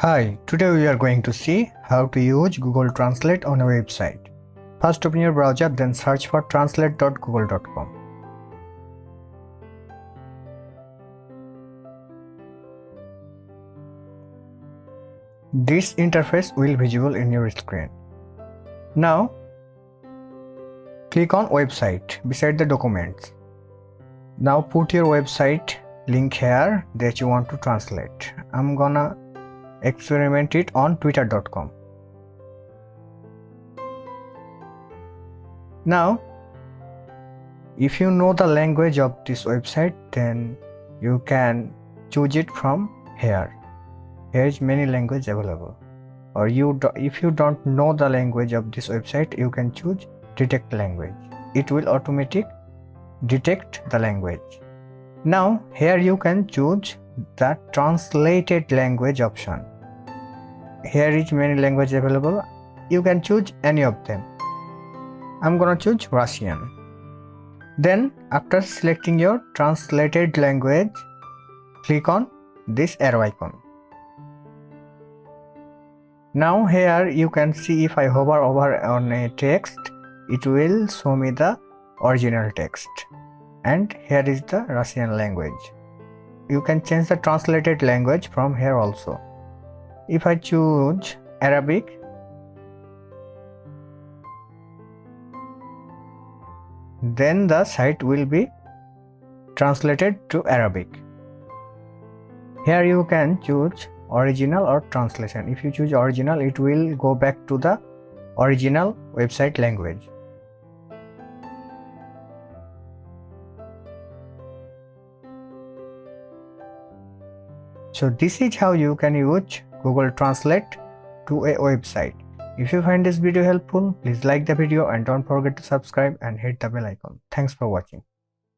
Hi, today we are going to see how to use Google Translate on a website. First open your browser, then search for translate.google.com. This interface will be visible in your screen. Now, click on website beside the documents. Now put your website link here that you want to translate. I'm gonna experiment it on twitter.com. Now, if you know the language of this website, then you can choose it from here. Here is many languages available. Or if you don't know the language of this website, you can choose detect language. It will automatically detect the language. Now here you can choose the translated language option. Here is many languages available. You can choose any of them. I'm gonna choose Russian. Then after selecting your translated language, click on this arrow icon. Now here you can see if I hover over on a text, it will show me the original text. And here is the Russian language. You can change the translated language from here also. If I choose Arabic, then the site will be translated to Arabic. Here you can choose original or translation. If you choose original, it will go back to the original website language. So this is how you can use Google Translate to a website. If you find this video helpful, please like the video and don't forget to subscribe and hit the bell icon. Thanks for watching.